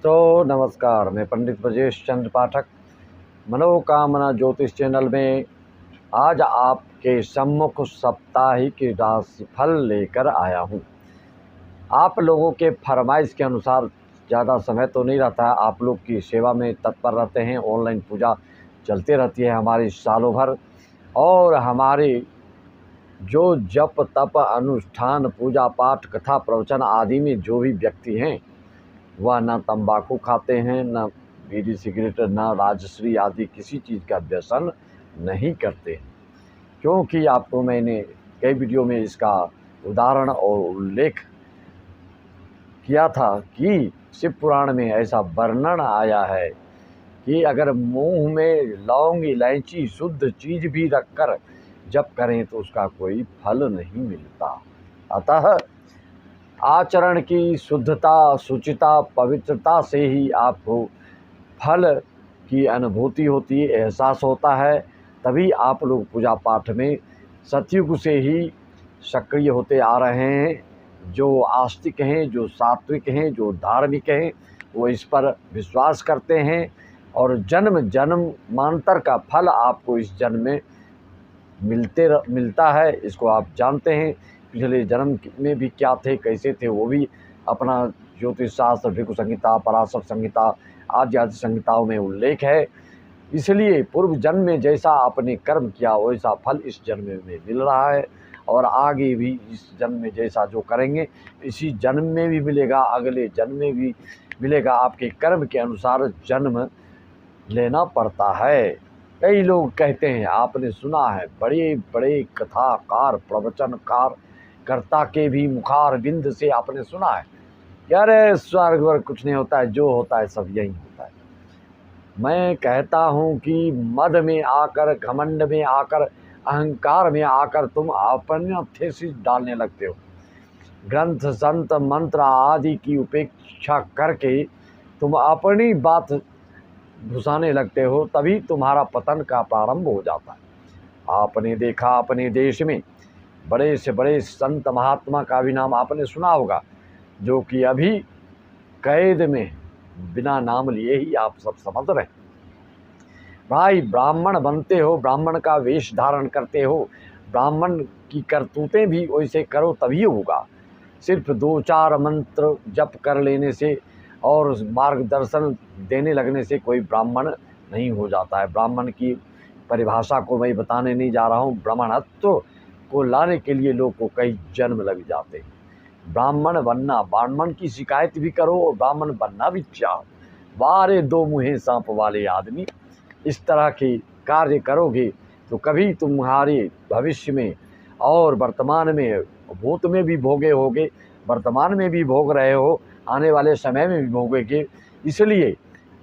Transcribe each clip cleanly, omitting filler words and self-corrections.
मित्रों नमस्कार, मैं पंडित ब्रजेश चंद्र पाठक मनोकामना ज्योतिष चैनल में आज आपके सम्मुख साप्ताहिक राशिफल लेकर आया हूं। आप लोगों के फरमाइश के अनुसार ज़्यादा समय तो नहीं रहता है, आप लोग की सेवा में तत्पर रहते हैं। ऑनलाइन पूजा चलती रहती है हमारी सालों भर, और हमारे जो जप तप अनुष्ठान पूजा पाठ कथा प्रवचन आदि में जो भी व्यक्ति हैं वह ना तंबाकू खाते हैं, ना बीड़ी सिगरेट, ना राजश्री आदि किसी चीज़ का व्यसन नहीं करते हैं। क्योंकि आपको मैंने कई वीडियो में इसका उदाहरण और उल्लेख किया था कि शिव पुराण में ऐसा वर्णन आया है कि अगर मुंह में लौंग इलायची शुद्ध चीज़ भी रखकर जप करें तो उसका कोई फल नहीं मिलता। अतः आचरण की शुद्धता, शुचिता, पवित्रता से ही आपको फल की अनुभूति होती है, एहसास होता है। तभी आप लोग पूजा पाठ में सतयुग से ही सक्रिय होते आ रहे हैं। जो आस्तिक हैं, जो सात्विक हैं, जो धार्मिक हैं, वो इस पर विश्वास करते हैं और जन्म जन्मांतर का फल आपको इस जन्म में मिलता है। इसको आप जानते हैं। पिछले जन्म में भी क्या थे, कैसे थे, वो भी अपना ज्योतिष शास्त्र, भृगु संहिता, पराशर संहिता आदि संहिताओं में उल्लेख है। इसलिए पूर्व जन्म में जैसा आपने कर्म किया वैसा फल इस जन्म में मिल रहा है, और आगे भी इस जन्म में जैसा जो करेंगे इसी जन्म में भी मिलेगा, अगले जन्म में भी मिलेगा। आपके कर्म के अनुसार जन्म लेना पड़ता है। कई लोग कहते हैं, आपने सुना है, बड़े बड़े कथाकार प्रवचनकार कर्ता के भी मुखार बिंद से आपने सुना है कि अरे स्वर्ग वर्ग कुछ नहीं होता है, जो होता है सब यही होता है। मैं कहता हूँ कि मद में आकर, घमंड में आकर, अहंकार में आकर तुम अपना थेसिस डालने लगते हो। ग्रंथ संत मंत्र आदि की उपेक्षा करके तुम अपनी बात घुसाने लगते हो, तभी तुम्हारा पतन का प्रारंभ हो जाता है। आपने देखा अपने देश में बड़े से बड़े संत महात्मा का भी नाम आपने सुना होगा, जो कि अभी कैद में बिना नाम लिए ही आप सब समझ रहे हैं। भाई ब्राह्मण बनते हो, ब्राह्मण का वेश धारण करते हो, ब्राह्मण की करतूतें भी वैसे करो तभी होगा। सिर्फ 2-4 मंत्र जप कर लेने से और मार्गदर्शन देने लगने से कोई ब्राह्मण नहीं हो जाता है। ब्राह्मण की परिभाषा को मैं बताने नहीं जा रहा हूँ। ब्राह्मणत्व को लाने के लिए लोग को कई जन्म लग जाते हैं। ब्राह्मण बनना, ब्राह्मण की शिकायत भी करो और ब्राह्मण बनना भी चाहो। बारे दो मुँहे सांप वाले आदमी, इस तरह के कार्य करोगे तो कभी तुम्हारे भविष्य में और वर्तमान में, भूत में भी भोगे होगे, वर्तमान में भी भोग रहे हो, आने वाले समय में भी भोगेंगे। इसलिए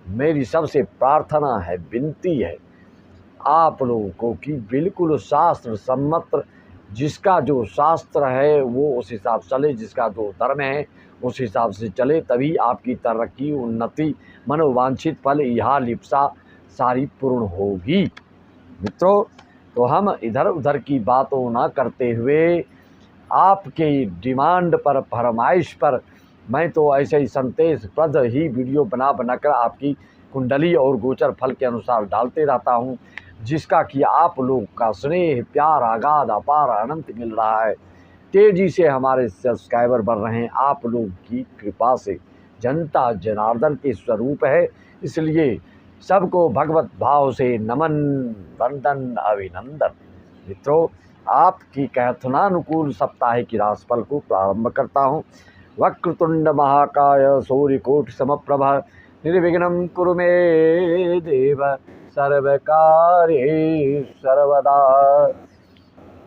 मेरी सबसे प्रार्थना है, विनती है आप लोगों को कि बिल्कुल शास्त्र सम्मत, जिसका जो शास्त्र है वो उस हिसाब से चले, जिसका जो धर्म है उस हिसाब से चले, तभी आपकी तरक्की, उन्नति, मनोवांछित फल, यह लिप्सा सारी पूर्ण होगी। मित्रों, तो हम इधर उधर की बातों ना करते हुए आपके डिमांड पर, फरमाइश पर मैं तो ऐसे ही संदेश प्रद ही वीडियो बनाकर आपकी कुंडली और गोचर फल के अनुसार डालते रहता हूं, जिसका कि आप लोग का स्नेह, प्यार, आगाध, अपार, अनंत मिल रहा है। तेजी से हमारे सब्सक्राइबर बढ़ रहे हैं आप लोग की कृपा से। जनता जनार्दन के स्वरूप है, इसलिए सबको भगवत भाव से नमन, वंदन, अभिनंदन। मित्रों, आपकी कथनानुकूल साप्ताहिक राशिफल को प्रारंभ करता हूँ। वक्रतुंड महाकाय सूर्यकोटि समप्रभ निर्विघ्नं कुरु मे देव सर्वकार्ये सर्वदा।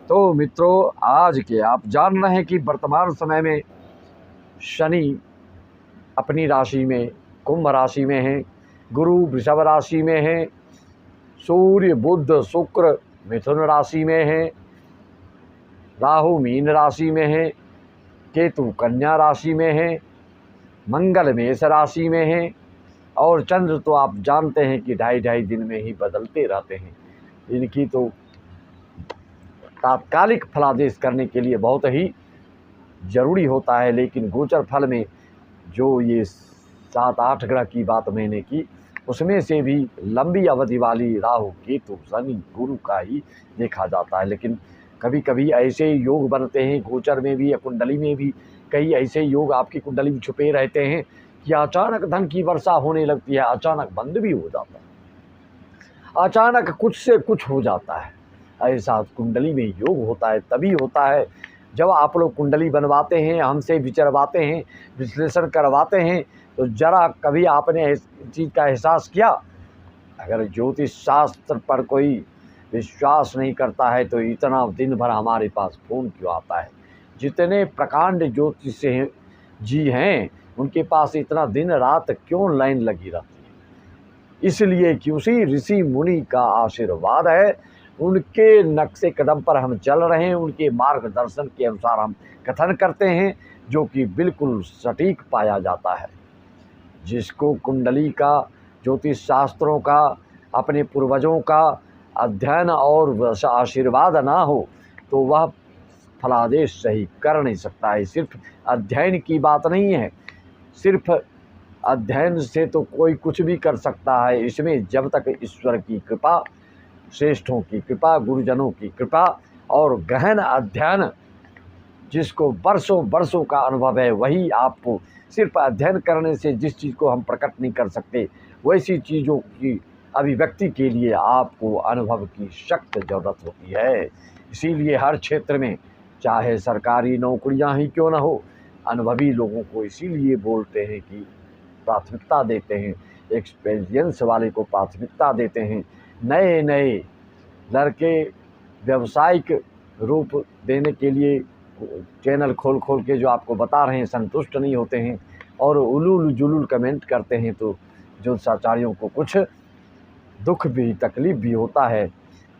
तो मित्रों, आज के आप जान रहे हैं कि वर्तमान समय में शनि अपनी राशि में, कुंभ राशि में है, गुरु वृषभ राशि में है, सूर्य बुध शुक्र मिथुन राशि में है, राहु मीन राशि में है, केतु कन्या राशि में है, मंगल मेष राशि में है, और चंद्र तो आप जानते हैं कि 2.5 दिन में ही बदलते रहते हैं। इनकी तो तात्कालिक फलादेश करने के लिए बहुत ही जरूरी होता है, लेकिन गोचर फल में जो ये 7-8 ग्रह की बात मैंने की, उसमें से भी लंबी अवधि वाली राहु केतु शनि गुरु का ही देखा जाता है। लेकिन कभी कभी ऐसे योग बनते हैं गोचर में भी या कुंडली में भी, कई ऐसे योग आपकी कुंडली में छुपे रहते हैं कि अचानक धन की वर्षा होने लगती है, अचानक बंद भी हो जाता है, अचानक कुछ से कुछ हो जाता है। ऐसा कुंडली में योग होता है, तभी होता है जब आप लोग कुंडली बनवाते हैं, हमसे विचरवाते हैं, विश्लेषण करवाते हैं, तो जरा कभी आपने इस चीज़ का एहसास किया? अगर ज्योतिष शास्त्र पर कोई विश्वास नहीं करता है तो इतना दिन भर हमारे पास फ़ोन क्यों आता है? जितने प्रकांड ज्योतिष जी हैं उनके पास इतना दिन रात क्यों लाइन लगी रहती है? इसलिए कि उसी ऋषि मुनि का आशीर्वाद है, उनके नक्शे कदम पर हम चल रहे हैं, उनके मार्गदर्शन के अनुसार हम कथन करते हैं, जो कि बिल्कुल सटीक पाया जाता है। जिसको कुंडली का, ज्योतिष शास्त्रों का, अपने पूर्वजों का अध्ययन और आशीर्वाद ना हो तो वह फलादेश सही कर नहीं सकता है। सिर्फ अध्ययन की बात नहीं है, सिर्फ अध्ययन से तो कोई कुछ भी कर सकता है। इसमें जब तक ईश्वर की कृपा, श्रेष्ठों की कृपा, गुरुजनों की कृपा और गहन अध्ययन, जिसको वर्षों वर्षों का अनुभव है, वही आपको सिर्फ अध्ययन करने से जिस चीज़ को हम प्रकट नहीं कर सकते, वैसी चीज़ों की अभिव्यक्ति के लिए आपको अनुभव की सख्त ज़रूरत होती है। इसीलिए हर क्षेत्र में, चाहे सरकारी नौकरियां ही क्यों न हो, अनुभवी लोगों को इसीलिए बोलते हैं कि प्राथमिकता देते हैं, एक्सपीरियंस वाले को प्राथमिकता देते हैं। नए नए लड़के व्यावसायिक रूप देने के लिए चैनल खोल खोल के जो आपको बता रहे हैं, संतुष्ट नहीं होते हैं और उलूल जुलूल कमेंट करते हैं, तो ज्योतिषाचार्यों को कुछ दुख भी, तकलीफ़ भी होता है।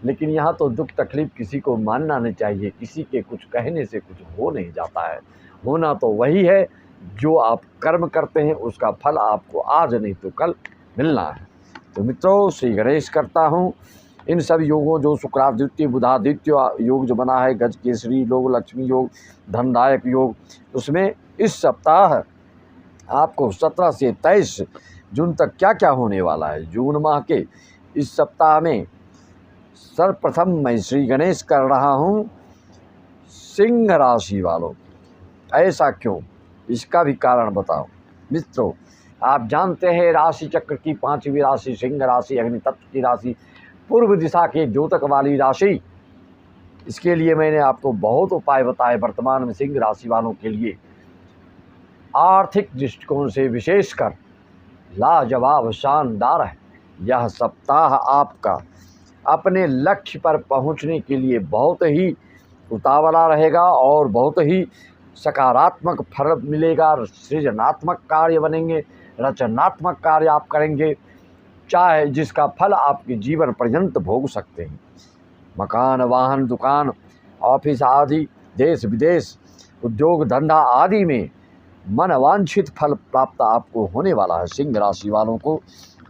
लेकिन यहाँ तो दुख तकलीफ़ किसी को मानना नहीं चाहिए, किसी के कुछ कहने से कुछ हो नहीं जाता है। होना तो वही है जो आप कर्म करते हैं, उसका फल आपको आज नहीं तो कल मिलना है। तो मित्रों, श्री गणेश करता हूँ इन सब योगों, जो शुक्रादित्य बुधादित्य योग जो बना है, गज केसरी योग, लक्ष्मी योग, धनदायक योग, उसमें इस सप्ताह आपको 17 से 23 जून तक क्या क्या होने वाला है। जून माह के इस सप्ताह में सर्वप्रथम मैं श्री गणेश कर रहा हूँ सिंह राशि वालों। ऐसा क्यों, इसका भी कारण बताओ। मित्रों, आप जानते हैं राशि चक्र की 5वीं राशि सिंह राशि, अग्नि तत्व की राशि, पूर्व दिशा के द्योतक वाली राशि। इसके लिए मैंने आपको बहुत उपाय बताए। वर्तमान में सिंह राशि वालों के लिए आर्थिक दृष्टिकोण से विशेषकर लाजवाब, शानदार है। यह सप्ताह आपका अपने लक्ष्य पर पहुंचने के लिए बहुत ही उतावला रहेगा और बहुत ही सकारात्मक फल मिलेगा। सृजनात्मक कार्य बनेंगे, रचनात्मक कार्य आप करेंगे, चाहे जिसका फल आपके जीवन पर्यंत भोग सकते हैं। मकान, वाहन, दुकान, ऑफिस आदि, देश विदेश, उद्योग धंधा आदि में मनवांछित फल प्राप्त आपको होने वाला है। सिंह राशि वालों को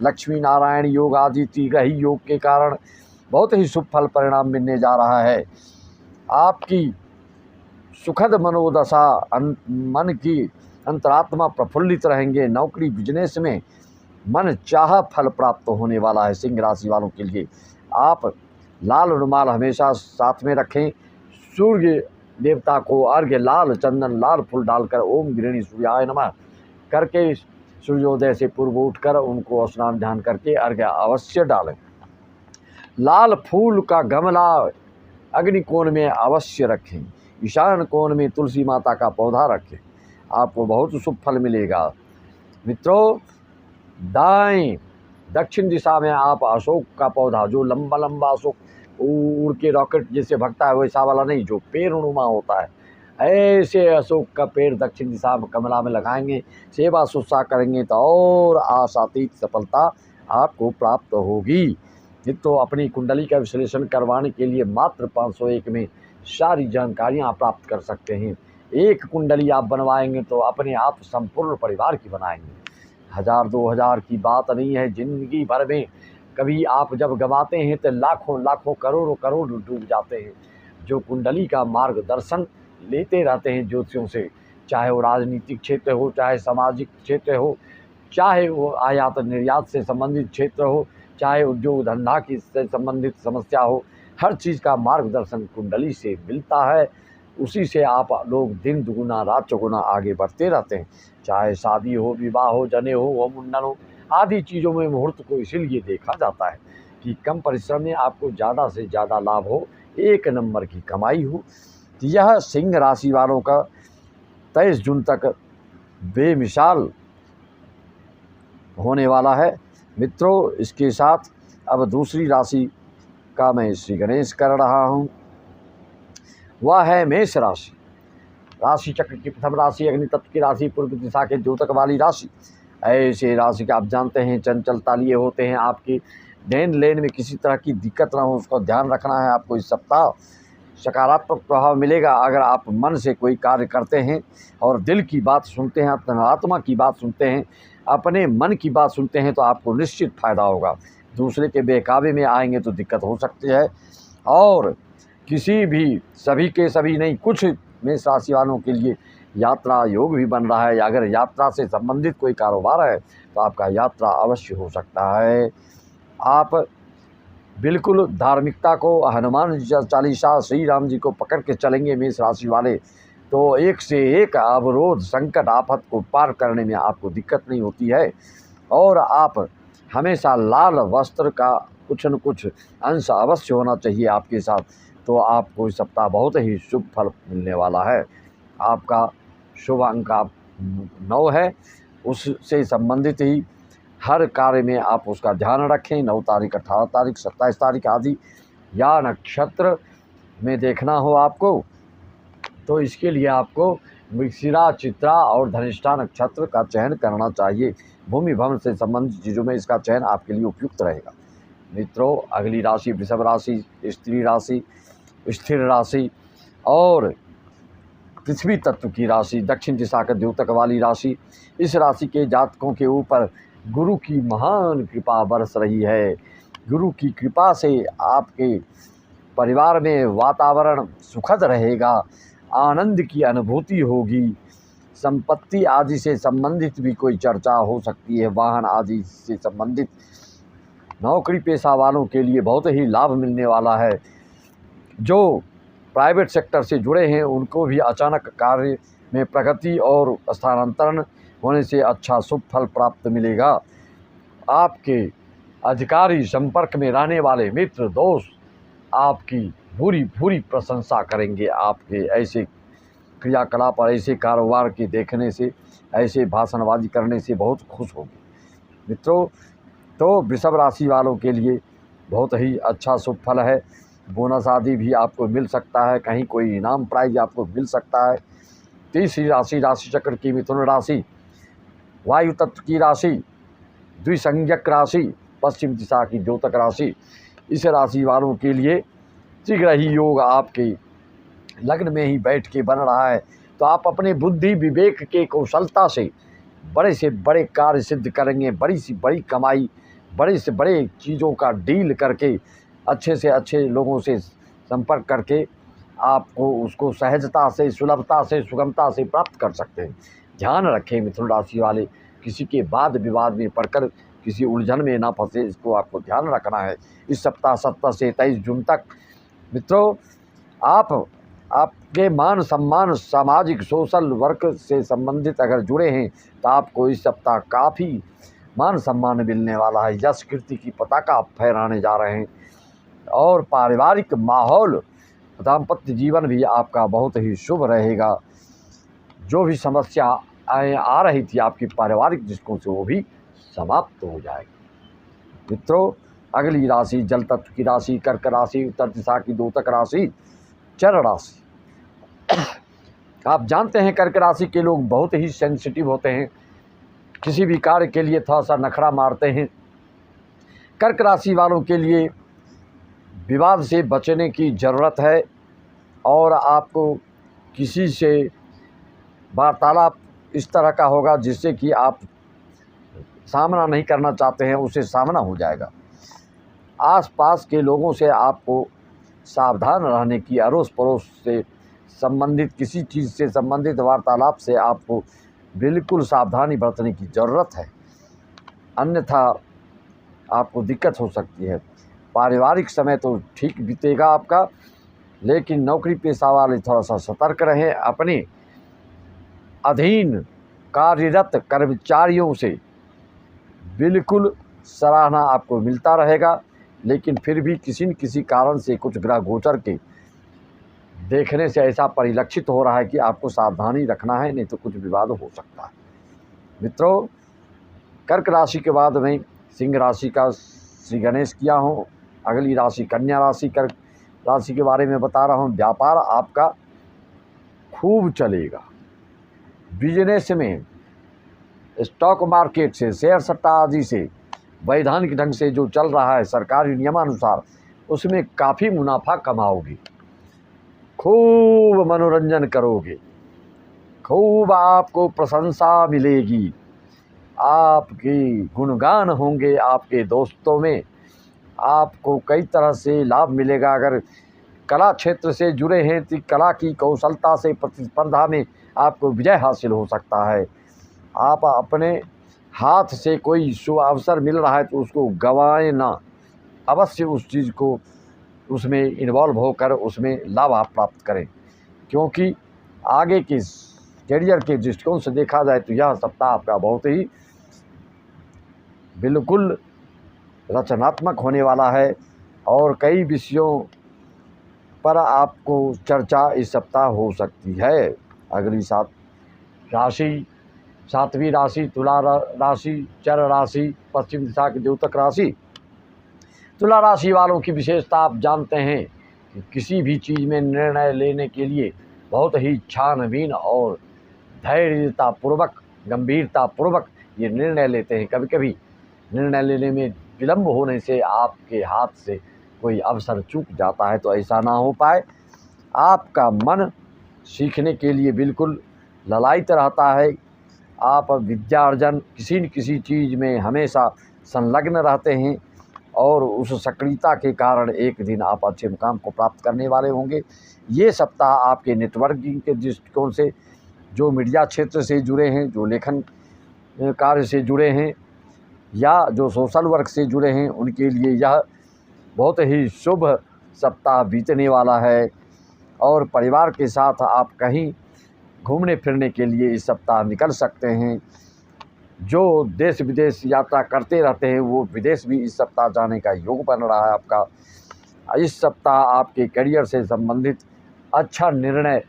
लक्ष्मी नारायण योग आदि त्रिग्रही योग के कारण बहुत ही शुभ फल परिणाम मिलने जा रहा है। आपकी सुखद मनोदशा, मन की अंतरात्मा प्रफुल्लित रहेंगे। नौकरी बिजनेस में मन चाह फल प्राप्त होने वाला है। सिंह राशि वालों के लिए आप लाल रुमाल हमेशा साथ में रखें। सूर्य देवता को अर्घ्य लाल चंदन, लाल फूल डालकर ओम गृहिणी सूर्याय नमः करके सूर्योदय से पूर्व उठकर उनको स्नान ध्यान करके अर्घ्य अवश्य डालें। लाल फूल का गमला अग्नि कोण में अवश्य रखें। ईशान कोण में तुलसी माता का पौधा रखें, आपको बहुत शुभ फल मिलेगा। मित्रों, दाएं दक्षिण दिशा में आप अशोक का पौधा, जो लंबा लंबा अशोक उड़ के रॉकेट जैसे भगता है वैसा वाला नहीं, जो पेड़नुमा होता है, ऐसे अशोक का पेड़ दक्षिण दिशा में कमला में लगाएंगे, सेवा शुश्रूषा करेंगे तो और आशातीत सफलता आपको प्राप्त होगी। तो अपनी कुंडली का विश्लेषण करवाने के लिए मात्र 501 में सारी जानकारियाँ आप प्राप्त कर सकते हैं। एक कुंडली आप बनवाएंगे तो अपने आप संपूर्ण परिवार की बनाएंगे। 1000-2000 की बात नहीं है। जिंदगी भर में कभी आप जब गवाते हैं तो लाखों लाखों करोड़ों करोड़ डूब जाते हैं। जो कुंडली का मार्गदर्शन लेते रहते हैं ज्योतिषियों से, चाहे वो राजनीतिक क्षेत्र हो, चाहे सामाजिक क्षेत्र हो, चाहे वो आयात निर्यात से संबंधित क्षेत्र हो, चाहे उद्योग धंधा की से संबंधित समस्या हो, हर चीज़ का मार्गदर्शन कुंडली से मिलता है। उसी से आप लोग दिन दुगुना रात चौगुना आगे बढ़ते रहते हैं। चाहे शादी हो, विवाह हो, जनेऊ हो, मुंडन हो, आदि चीज़ों में मुहूर्त को इसीलिए देखा जाता है कि कम परिश्रम में आपको ज़्यादा से ज़्यादा लाभ हो, एक नंबर की कमाई हो। यह सिंह राशि वालों का 23 जून तक बेमिसाल होने वाला है मित्रों। इसके साथ अब दूसरी राशि का मैं श्री गणेश कर रहा हूँ, वह है मेष राशि। राशि चक्र की प्रथम राशि अग्नि तत्व की राशि, पूर्व दिशा के द्योतक वाली राशि। ऐसे राशि का आप जानते हैं चंचलता लिए होते हैं, आपकी देन लेन में किसी तरह की दिक्कत ना हो उसका ध्यान रखना है आपको। इस सप्ताह सकारात्मक प्रभाव मिलेगा अगर आप मन से कोई कार्य करते हैं और दिल की बात सुनते हैं, आत्मा की बात सुनते हैं, अपने मन की बात सुनते हैं तो आपको निश्चित फायदा होगा। दूसरे के बहकावे में आएंगे तो दिक्कत हो सकती है। और किसी भी सभी के सभी नहीं, कुछ मेष राशि वालों के लिए यात्रा योग भी बन रहा है। अगर यात्रा से संबंधित कोई कारोबार है तो आपका यात्रा अवश्य हो सकता है। आप बिल्कुल धार्मिकता को, हनुमान चालीसा, श्री राम जी को पकड़ के चलेंगे मेष राशि वाले, तो एक से एक अवरोध, संकट, आफत को पार करने में आपको दिक्कत नहीं होती है। और आप हमेशा लाल वस्त्र का कुछ न कुछ अंश अवश्य होना चाहिए आपके साथ, तो आपको इस सप्ताह बहुत ही शुभ फल मिलने वाला है। आपका शुभ अंक आप 9 है, उससे संबंधित ही हर कार्य में आप उसका ध्यान रखें। 9 तारीख, 18 तारीख, 27 तारीख आदि या नक्षत्र में देखना हो आपको, तो इसके लिए आपको मृगशिरा, चित्रा और धनिष्ठा नक्षत्र का चयन करना चाहिए। भूमि भवन से संबंधित चीज़ों में इसका चयन आपके लिए उपयुक्त रहेगा। मित्रों, अगली राशि वृषभ राशि, स्त्री राशि, स्थिर राशि और पृथ्वी तत्व की राशि, दक्षिण दिशा के द्योतक वाली राशि। इस राशि के जातकों के ऊपर गुरु की महान कृपा बरस रही है। गुरु की कृपा से आपके परिवार में वातावरण सुखद रहेगा, आनंद की अनुभूति होगी। संपत्ति आदि से संबंधित भी कोई चर्चा हो सकती है, वाहन आदि से संबंधित। नौकरी पेशा वालों के लिए बहुत ही लाभ मिलने वाला है। जो प्राइवेट सेक्टर से जुड़े हैं उनको भी अचानक कार्य में प्रगति और स्थानांतरण होने से अच्छा शुभ फल प्राप्त मिलेगा। आपके अधिकारी संपर्क में रहने वाले मित्र दोस्त आपकी पूरी प्रशंसा करेंगे। आपके ऐसे क्रियाकलाप और ऐसे कारोबार के देखने से, ऐसे भाषणबाजी करने से बहुत खुश होंगे मित्रों। तो वृषभ राशि वालों के लिए बहुत ही अच्छा शुभ फल है। बोनस आदि भी आपको मिल सकता है, कहीं कोई इनाम प्राइज आपको मिल सकता है। तीसरी राशि, राशि चक्र की मिथुन राशि, वायु तत्व की राशि, द्विसंज्ञक राशि, पश्चिम दिशा की द्योतक राशि। इस राशि वालों के लिए शीघ्र ही योग आपके लग्न में ही बैठ के बन रहा है, तो आप अपने बुद्धि विवेक के कौशलता से बड़े से बड़े कार्य सिद्ध करेंगे। बड़ी से बड़ी कमाई, बड़े से बड़े चीज़ों का डील करके, अच्छे से अच्छे लोगों से संपर्क करके आपको उसको सहजता से, सुलभता से, सुगमता से प्राप्त कर सकते हैं। ध्यान रखें मिथुन राशि वाले, किसी के वाद विवाद में पड़कर किसी उलझन में ना फंसे, इसको आपको ध्यान रखना है। इस सप्ताह 17 से 23 जून तक मित्रों आपके मान सम्मान, सामाजिक सोशल वर्क से संबंधित अगर जुड़े हैं तो आपको इस सप्ताह काफ़ी मान सम्मान मिलने वाला है। यश कीर्ति की पताका आप फहराने जा रहे हैं। और पारिवारिक माहौल, दाम्पत्य जीवन भी आपका बहुत ही शुभ रहेगा। जो भी समस्या आ रही थी आपकी पारिवारिक दृष्टिकोण से, वो भी समाप्त हो जाएगी। मित्रों, अगली राशि जल तत्व की राशि, कर्क राशि, उत्तर दिशा की द्योतक राशि, चर राशि। आप जानते हैं कर्क राशि के लोग बहुत ही सेंसिटिव होते हैं, किसी भी कार्य के लिए थोड़ा सा नखरा मारते हैं। कर्क राशि वालों के लिए विवाद से बचने की ज़रूरत है और आपको किसी से वार्तालाप इस तरह का होगा जिससे कि आप सामना नहीं करना चाहते हैं, उससे सामना हो जाएगा। आसपास के लोगों से आपको सावधान रहने की, अड़ोस पड़ोस से संबंधित किसी चीज़ से संबंधित वार्तालाप से आपको बिल्कुल सावधानी बरतने की ज़रूरत है। अन्यथा आपको दिक्कत हो सकती है। पारिवारिक समय तो ठीक बीतेगा आपका, लेकिन नौकरी पेशा वाले थोड़ा सा सतर्क रहें। अपने अधीन कार्यरत कर्मचारियों से बिल्कुल सराहना आपको मिलता रहेगा, लेकिन फिर भी किसी न किसी कारण से कुछ ग्रह गोचर के देखने से ऐसा परिलक्षित हो रहा है कि आपको सावधानी रखना है, नहीं तो कुछ विवाद हो सकता है। मित्रों, कर्क राशि के बाद में सिंह राशि का श्री गणेश किया हूँ। अगली राशि कन्या राशि, कर्क राशि के बारे में बता रहा हूँ। व्यापार आपका खूब चलेगा। बिजनेस में स्टॉक मार्केट से, शेयर सट्टा आदि से, वैधानिक ढंग से जो चल रहा है सरकारी नियमानुसार, उसमें काफ़ी मुनाफा कमाओगे, खूब मनोरंजन करोगे, खूब आपको प्रशंसा मिलेगी, आपकी गुणगान होंगे आपके दोस्तों में, आपको कई तरह से लाभ मिलेगा। अगर कला क्षेत्र से जुड़े हैं तो कला की कौशलता से प्रतिस्पर्धा में आपको विजय हासिल हो सकता है। आप अपने हाथ से कोई शुभ अवसर मिल रहा है तो उसको गंवाएं ना, अवश्य उस चीज़ को उसमें इन्वॉल्व होकर उसमें लाभ आप प्राप्त करें, क्योंकि आगे के करियर के दृष्टिकोण से देखा जाए तो यह सप्ताह आपका बहुत ही बिल्कुल रचनात्मक होने वाला है और कई विषयों पर आपको चर्चा इस सप्ताह हो सकती है। अगली सातवीं राशि तुला राशि, चर राशि, पश्चिम दिशा की द्योतक राशि। तुला राशि वालों की विशेषता आप जानते हैं कि किसी भी चीज़ में निर्णय लेने के लिए बहुत ही छानबीन और धैर्यतापूर्वक, गंभीरतापूर्वक ये निर्णय लेते हैं। कभी कभी निर्णय लेने में विलंब होने से आपके हाथ से कोई अवसर चूक जाता है, तो ऐसा ना हो पाए। आपका मन सीखने के लिए बिल्कुल ललायित रहता है। आप विद्यार्जन किसी न किसी चीज़ में हमेशा संलग्न रहते हैं और उस सक्रियता के कारण एक दिन आप अच्छे मुकाम को प्राप्त करने वाले होंगे। ये सप्ताह आपके नेटवर्किंग के दृष्टिकोण से, जो मीडिया क्षेत्र से जुड़े हैं, जो लेखन कार्य से जुड़े हैं या जो सोशल वर्क से जुड़े हैं, उनके लिए यह बहुत ही शुभ सप्ताह बीतने वाला है। और परिवार के साथ आप कहीं घूमने फिरने के लिए इस सप्ताह निकल सकते हैं। जो देश विदेश यात्रा करते रहते हैं वो विदेश भी इस सप्ताह जाने का योग बन रहा है आपका। इस सप्ताह आपके करियर से संबंधित अच्छा निर्णय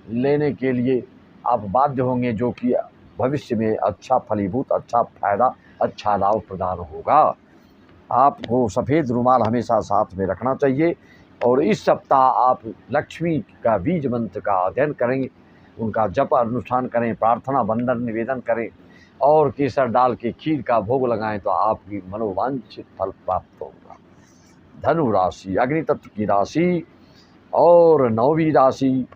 लेने के लिए आप बाध्य होंगे, जो कि भविष्य में अच्छा फलीभूत, अच्छा फायदा, अच्छा लाभ प्रदान होगा। आपको सफ़ेद रुमाल हमेशा साथ में रखना चाहिए और इस सप्ताह आप लक्ष्मी का बीज मंत्र का अध्ययन करेंगे, उनका जप अनुष्ठान करें, प्रार्थना वंदन निवेदन करें और केसर डाल के खीर का भोग लगाएं तो आपकी मनोवांछित फल प्राप्त होगा। धनु राशि, अग्नि तत्व की राशि और 9वीं राशि,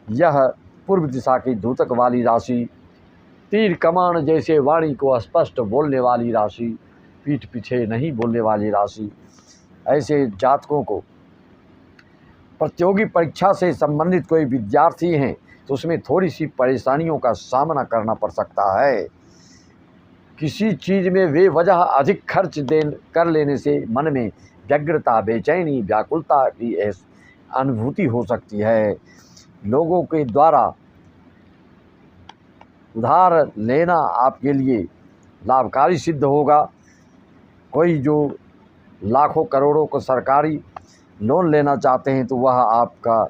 यह पूर्व दिशा की द्योतक वाली राशि, तीर कमान जैसे वाणी को स्पष्ट बोलने वाली राशि, पीठ पीछे नहीं बोलने वाली राशि। ऐसे जातकों को प्रतियोगी परीक्षा से संबंधित कोई विद्यार्थी हैं तो उसमें थोड़ी सी परेशानियों का सामना करना पड़ सकता है। किसी चीज़ में वे वजह अधिक खर्च कर लेने से मन में व्यग्रता, बेचैनी, व्याकुलता की अनुभूति हो सकती है। लोगों के द्वारा उधार लेना आपके लिए लाभकारी सिद्ध होगा। कोई जो लाखों करोड़ों को सरकारी लोन लेना चाहते हैं तो वह आपका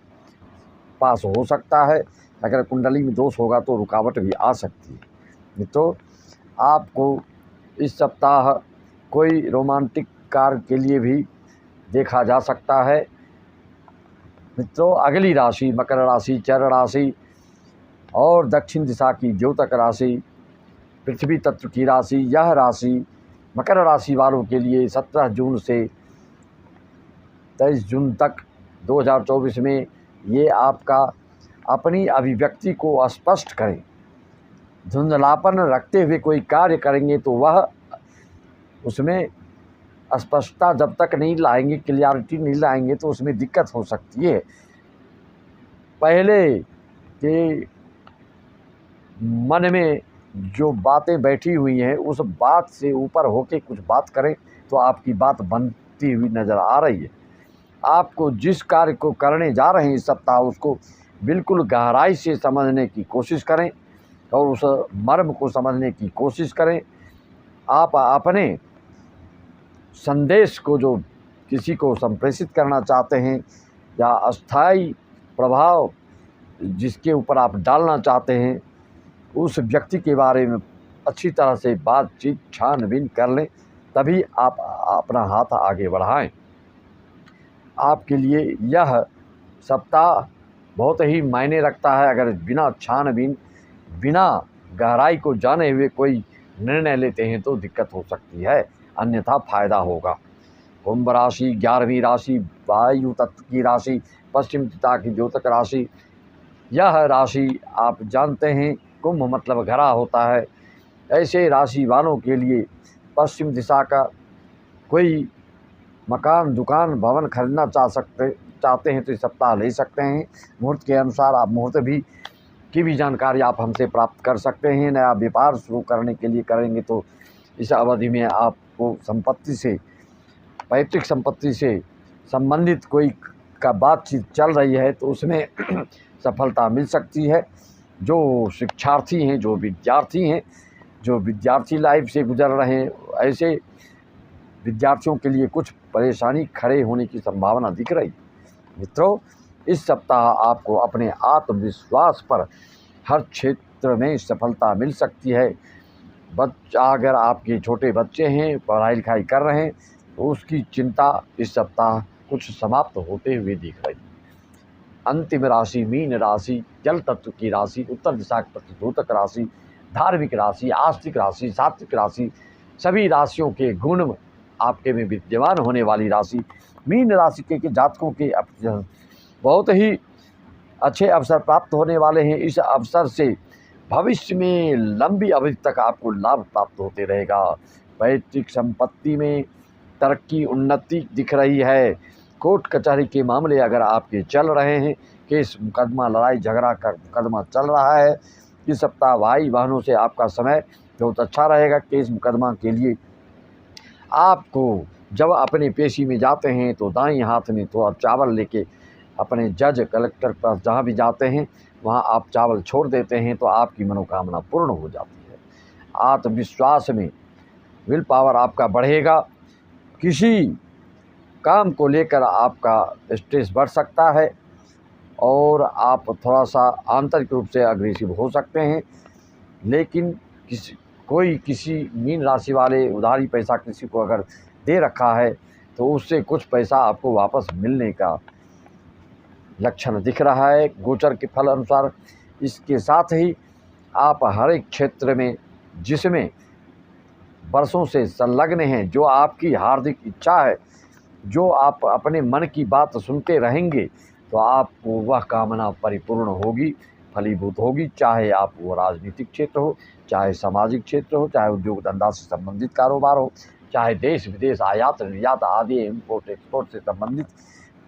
पास हो सकता है। अगर कुंडली में दोष होगा तो रुकावट भी आ सकती है। मित्रों, आपको इस सप्ताह कोई रोमांटिक कार्य के लिए भी देखा जा सकता है। मित्रों, अगली राशि मकर राशि, चर राशि और दक्षिण दिशा की द्योतक राशि, पृथ्वी तत्व की राशि। यह राशि मकर राशि वालों के लिए 17 जून से 23 जून तक 2024 में ये आपका अपनी अभिव्यक्ति को स्पष्ट करें। धुंधलापन रखते हुए कोई कार्य करेंगे तो वह उसमें स्पष्टता जब तक नहीं लाएंगे, क्लियरिटी नहीं लाएंगे तो उसमें दिक्कत हो सकती है। पहले के मन में जो बातें बैठी हुई हैं उस बात से ऊपर होके कुछ बात करें तो आपकी बात बनती हुई नज़र आ रही है। आपको जिस कार्य को करने जा रहे हैं इस सप्ताह उसको बिल्कुल गहराई से समझने की कोशिश करें और उस मर्म को समझने की कोशिश करें। आप अपने संदेश को जो किसी को संप्रेषित करना चाहते हैं या अस्थायी प्रभाव जिसके ऊपर आप डालना चाहते हैं उस व्यक्ति के बारे में अच्छी तरह से बातचीत छानबीन कर लें, तभी आप अपना हाथ आगे बढ़ाएं। आपके लिए यह सप्ताह बहुत ही मायने रखता है। अगर बिना छानबीन बिना गहराई को जाने हुए कोई निर्णय लेते हैं तो दिक्कत हो सकती है, अन्यथा फायदा होगा। कुंभ राशि 11वीं राशि, वायु तत्व की राशि, पश्चिम दिशा की द्योतक राशि। यह राशि आप जानते हैं कुंभ मतलब घरा होता है। ऐसे राशि वालों के लिए पश्चिम दिशा का कोई मकान दुकान भवन खरीदना चाहते हैं तो इस सप्ताह ले सकते हैं। मुहूर्त के अनुसार आप मुहूर्त की भी जानकारी आप हमसे प्राप्त कर सकते हैं। नया व्यापार शुरू करने के लिए करेंगे तो इस अवधि में आपको संपत्ति से पैतृक संपत्ति से संबंधित कोई का बातचीत चल रही है तो उसमें सफलता मिल सकती है। जो शिक्षार्थी हैं जो विद्यार्थी लाइफ से गुजर रहे हैं ऐसे विद्यार्थियों के लिए कुछ परेशानी खड़े होने की संभावना दिख रही। मित्रों, इस सप्ताह आपको अपने आत्मविश्वास पर हर क्षेत्र में सफलता मिल सकती है। अगर आपके छोटे बच्चे हैं पढ़ाई लिखाई कर रहे हैं तो उसकी चिंता इस सप्ताह कुछ समाप्त होते हुए दिख रही। अंतिम राशि मीन राशि, जल तत्व की राशि, उत्तर दिशा की प्रतिद्योतक राशि, धार्मिक राशि, आस्तिक राशि, सात्विक राशि, सभी राशियों के गुण आपके में विद्यमान होने वाली राशि मीन राशि के जातकों के बहुत ही अच्छे अवसर प्राप्त होने वाले हैं। इस अवसर से भविष्य में लंबी अवधि तक आपको लाभ प्राप्त होते रहेगा। पैतृक संपत्ति में तरक्की उन्नति दिख रही है। कोर्ट कचहरी के मामले अगर आपके चल रहे हैं, केस मुकदमा लड़ाई झगड़ा का मुकदमा चल रहा है, इस सप्ताह भाई बहनों से आपका समय बहुत अच्छा रहेगा। केस मुकदमा के लिए आपको जब अपने पेशी में जाते हैं तो दाईं हाथ में थोड़ा चावल लेके अपने जज कलेक्टर पास जहाँ भी जाते हैं वहाँ आप चावल छोड़ देते हैं तो आपकी मनोकामना पूर्ण हो जाती है। आत्मविश्वास में विल पावर आपका बढ़ेगा। किसी काम को लेकर आपका स्ट्रेस बढ़ सकता है और आप थोड़ा सा आंतरिक रूप से अग्रेसिव हो सकते हैं, लेकिन किसी मीन राशि वाले उधारी पैसा किसी को अगर दे रखा है तो उससे कुछ पैसा आपको वापस मिलने का लक्षण दिख रहा है गोचर के फल अनुसार। इसके साथ ही आप हर एक क्षेत्र में जिसमें वर्षों से संलग्न हैं, जो आपकी हार्दिक इच्छा है, जो आप अपने मन की बात सुनते रहेंगे तो आपको वह कामना परिपूर्ण होगी, फलीभूत होगी। चाहे आप वो राजनीतिक क्षेत्र हो, चाहे सामाजिक क्षेत्र हो, चाहे उद्योग धंधा से संबंधित कारोबार हो, चाहे देश विदेश आयात निर्यात आदि इम्पोर्ट एक्सपोर्ट से संबंधित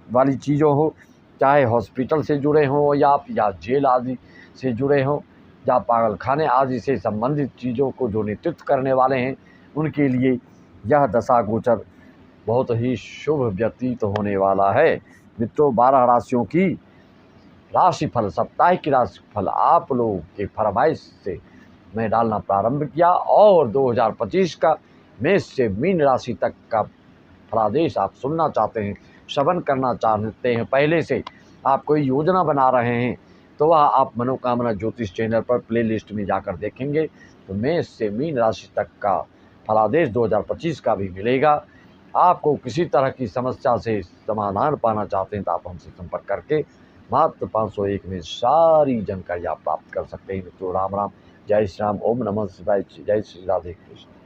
वाली चीज़ों हो, चाहे हॉस्पिटल से जुड़े हों या जेल आदि से जुड़े हों या पागलखाने आदि से संबंधित चीज़ों को जो नेतृत्व करने वाले हैं उनके लिए यह दशा गोचर बहुत ही शुभ व्यतीत होने वाला है। मित्रों, 12 राशियों की राशिफल साप्ताहिक राशिफल आप लोगों के फरमाइश से मैं डालना प्रारंभ किया और 2025 का मेष से मीन राशि तक का फलादेश आप सुनना चाहते हैं, श्रवण करना चाहते हैं, पहले से आप कोई योजना बना रहे हैं तो वह आप मनोकामना ज्योतिष चैनल पर प्लेलिस्ट में जाकर देखेंगे तो मेष से मीन राशि तक का फलादेश 2025 का भी मिलेगा। आपको किसी तरह की समस्या से समाधान पाना चाहते हैं तो आप हमसे संपर्क करके मात्र 501 में सारी जानकारी आप प्राप्त कर सकते हैं। तो राम राम, जय श्री राम, ओम नमः शिवाय, जय श्री राधे कृष्ण।